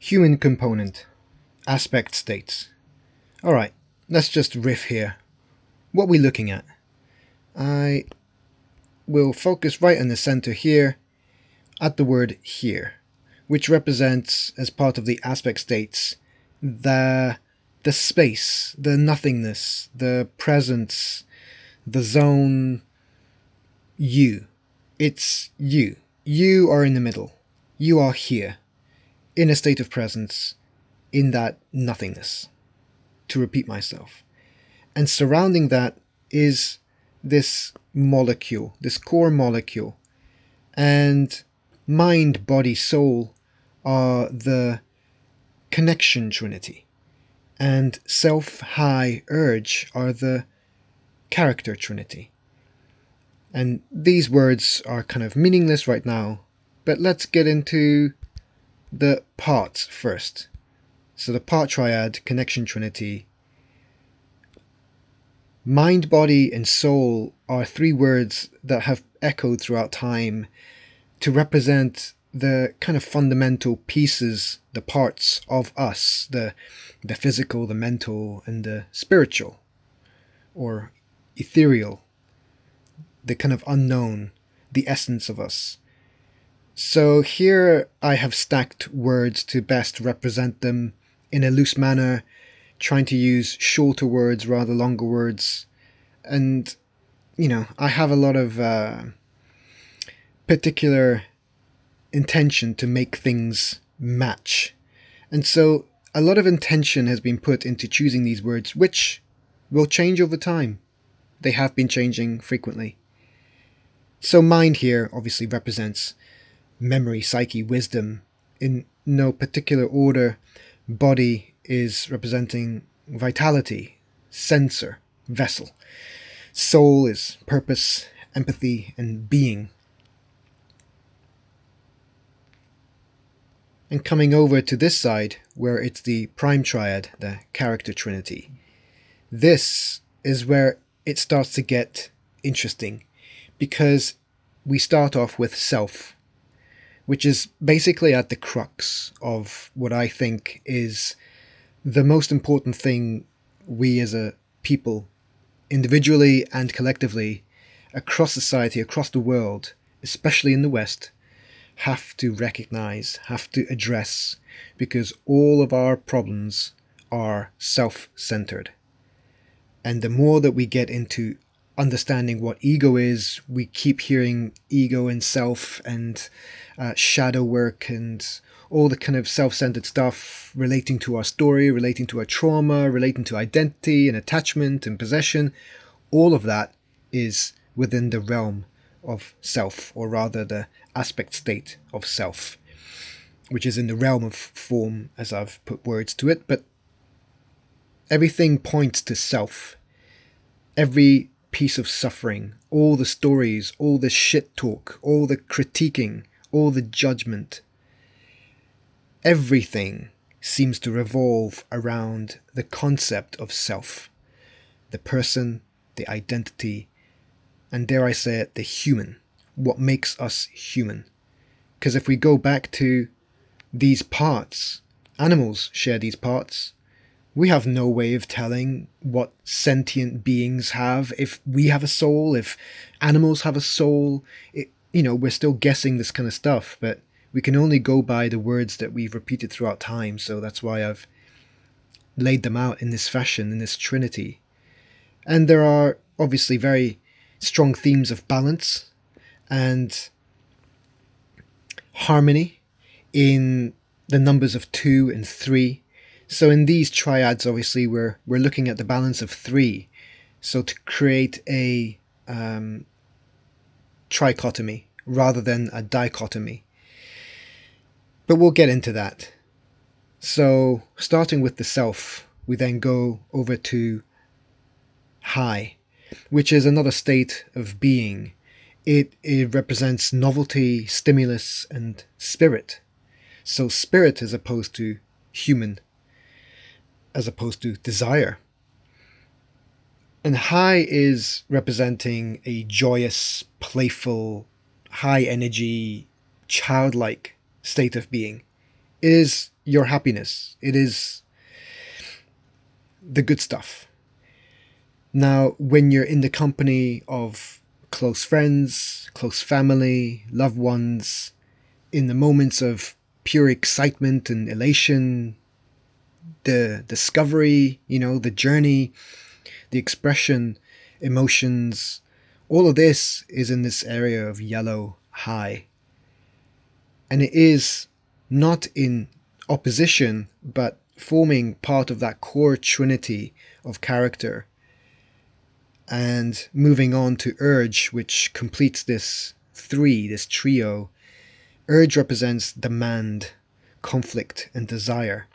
Human component, aspect states. Alright, let's just riff here. What are we looking at? I will focus right in the center here at the word here, which represents, as part of the aspect states, the space, the nothingness, the presence, the zone, you. It's you. You are in the middle. You are here, in a state of presence, in that nothingness, to repeat myself. And surrounding that is this molecule, this core molecule. And mind, body, soul are the connection trinity. And self, high, urge are the character trinity. And these words are kind of meaningless right now, but let's get into the parts first. So the part triad, connection trinity. Mind, body, and soul are three words that have echoed throughout time to represent the kind of fundamental pieces, the parts of us, the physical, the mental, and the spiritual, or ethereal, the kind of unknown, the essence of us. So here I have stacked words to best represent them in a loose manner, trying to use shorter words rather longer words. And, I have a lot of particular intention to make things match. And so a lot of intention has been put into choosing these words, which will change over time. They have been changing frequently. So mind here obviously represents memory, psyche, wisdom, in no particular order. Body is representing vitality, sensor, vessel. Soul is purpose, empathy, and being. And coming over to this side, where it's the prime triad, the character trinity, this is where it starts to get interesting, because we start off with self, which is basically at the crux of what I think is the most important thing we as a people, individually and collectively, across society, across the world, especially in the West, have to recognize, have to address, because all of our problems are self-centered. And the more that we get into understanding what ego is, we keep hearing ego and self and shadow work and all the kind of self-centered stuff relating to our story, relating to our trauma, relating to identity and attachment and possession. All of that is within the realm of self, or rather the aspect state of self, which is in the realm of form, as I've put words to it, but everything points to self. Every piece of suffering, all the stories, all the shit talk, all the critiquing, all the judgment, everything seems to revolve around the concept of self, the person, the identity, and dare I say it, the human, what makes us human. Because if we go back to these parts, animals share these parts. We have no way of telling what sentient beings have, if we have a soul, if animals have a soul. We're still guessing this kind of stuff, but we can only go by the words that we've repeated throughout time, so that's why I've laid them out in this fashion, in this trinity. And there are obviously very strong themes of balance and harmony in the numbers of 2 and 3. So in these triads, obviously, we're looking at the balance of 3. So to create a trichotomy rather than a dichotomy. But we'll get into that. So starting with the self, we then go over to high, which is another state of being. It represents novelty, stimulus, and spirit. So spirit as opposed to human, as opposed to desire. And high is representing a joyous, playful, high energy, childlike state of being. It is, your happiness. It is the good stuff. Now, when you're in the company of close friends, close family, loved ones, in the moments of pure excitement and elation, the discovery, the journey, the expression, emotions, all of this is in this area of yellow high. And it is not in opposition, but forming part of that core trinity of character. And moving on to urge, which completes this trio. Urge represents demand, conflict, and desire.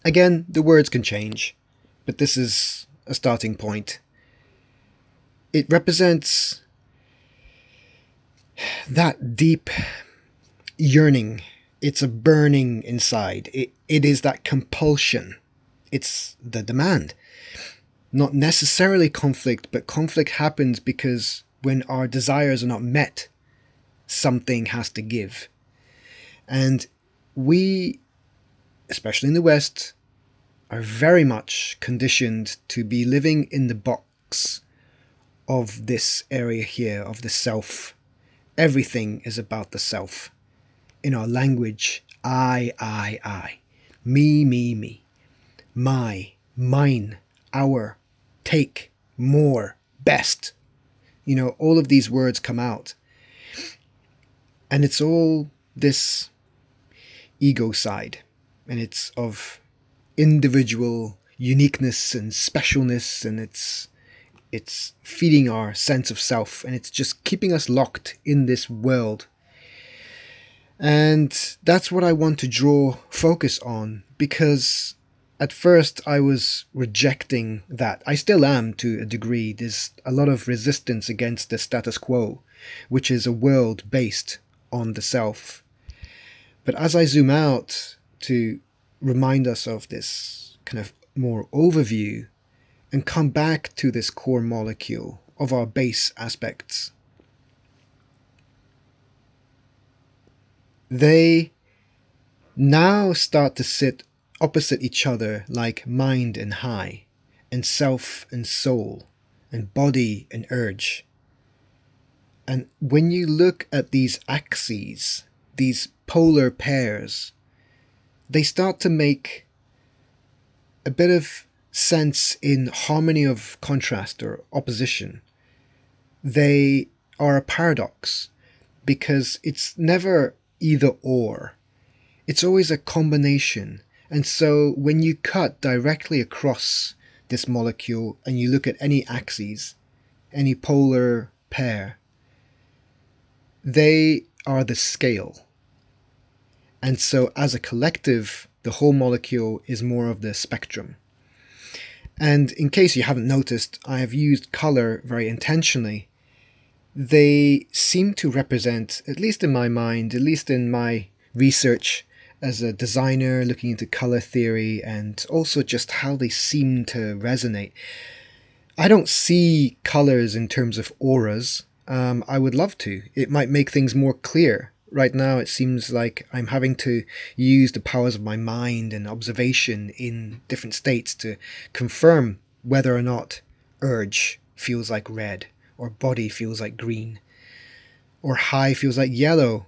Again, the words can change, but this is a starting point. It represents that deep yearning. It's a burning inside. It is that compulsion. It's the demand. Not necessarily conflict, but conflict happens because when our desires are not met, something has to give. And we, especially in the West, are very much conditioned to be living in the box of this area here, of the self. Everything is about the self. In our language, I. Me. My, mine, our, take, more, best. All of these words come out. And it's all this ego side. And it's of individual uniqueness and specialness, and it's feeding our sense of self, and it's just keeping us locked in this world. And that's what I want to draw focus on, because at first I was rejecting that. I still am to a degree. There's a lot of resistance against the status quo, which is a world based on the self. But as I zoom out to remind us of this kind of more overview and come back to this core molecule of our base aspects, they now start to sit opposite each other like mind and high, and self and soul, and body and urge. And when you look at these axes, these polar pairs, they start to make a bit of sense in harmony of contrast or opposition. They are a paradox because it's never either or. It's always a combination. And so when you cut directly across this molecule and you look at any axes, any polar pair, they are the scale. And so as a collective, the whole molecule is more of the spectrum. And in case you haven't noticed, I have used color very intentionally. They seem to represent, at least in my mind, at least in my research as a designer looking into color theory, and also just how they seem to resonate. I don't see colors in terms of auras. I would love to. It might make things more clear. Right now it seems like I'm having to use the powers of my mind and observation in different states to confirm whether or not urge feels like red, or body feels like green, or high feels like yellow.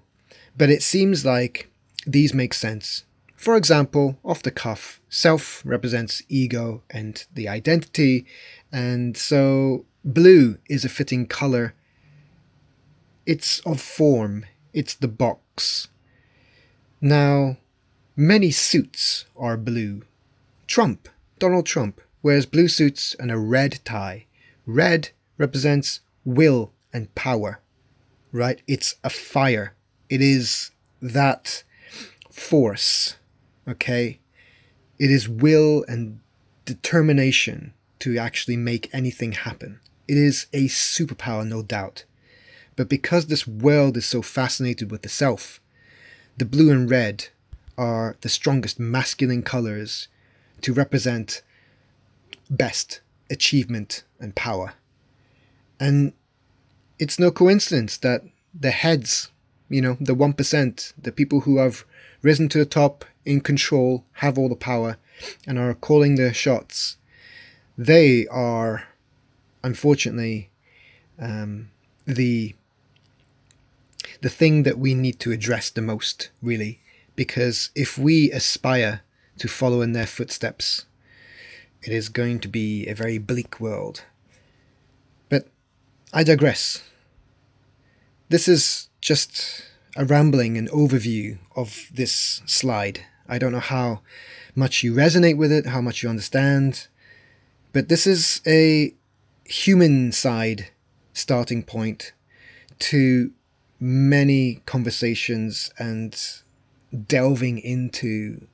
But it seems like these make sense. For example, off the cuff, self represents ego and the identity, and so blue is a fitting color. It's of form. It's the box. Now, many suits are blue. Donald Trump, wears blue suits and a red tie. Red represents will and power, right? It's a fire. It is that force, okay? It is will and determination to actually make anything happen. It is a superpower, no doubt. But because this world is so fascinated with the self, the blue and red are the strongest masculine colors to represent best, achievement, and power. And it's no coincidence that the heads, the 1%, the people who have risen to the top in control, have all the power, and are calling the shots, they are, unfortunately, the thing that we need to address the most, really. Because if we aspire to follow in their footsteps, it is going to be a very bleak world. But I digress. This is just a rambling and overview of this slide. I don't know how much you resonate with it, how much you understand, but this is a human side starting point to many conversations and delving into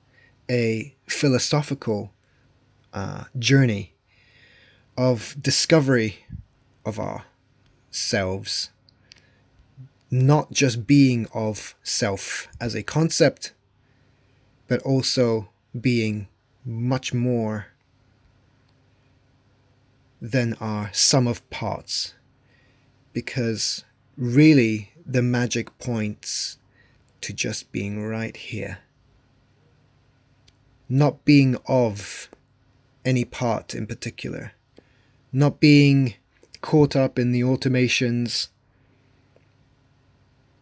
a philosophical journey of discovery of ourselves, not just being of self as a concept, but also being much more than our sum of parts. Because really the magic points to just being right here. Not being of any part in particular. Not being caught up in the automations,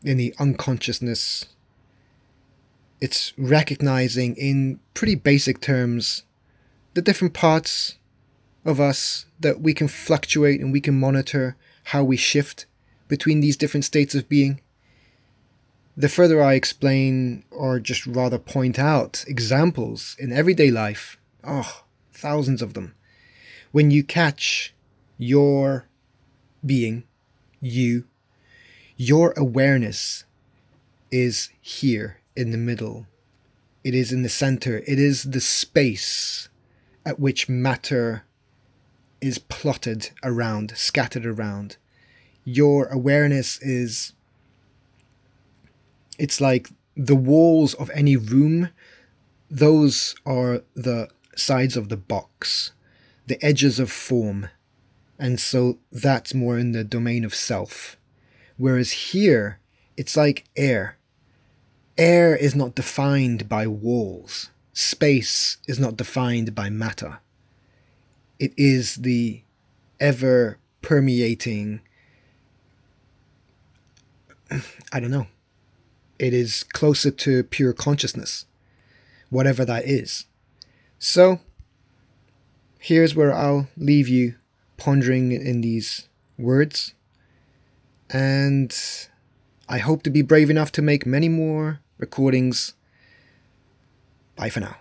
in the unconsciousness. It's recognizing in pretty basic terms the different parts of us that we can fluctuate and we can monitor how we shift between these different states of being. The further I explain, or just rather point out, examples in everyday life, thousands of them, when you catch your being, your awareness is here in the middle. It is in the center. It is the space at which matter is plotted around, scattered around. Your awareness is, it's like the walls of any room. Those are the sides of the box, the edges of form. And so that's more in the domain of self. Whereas here, it's like air. Air is not defined by walls. Space is not defined by matter. It is the ever permeating, I don't know. It is closer to pure consciousness, whatever that is. So, here's where I'll leave you pondering in these words. And I hope to be brave enough to make many more recordings. Bye for now.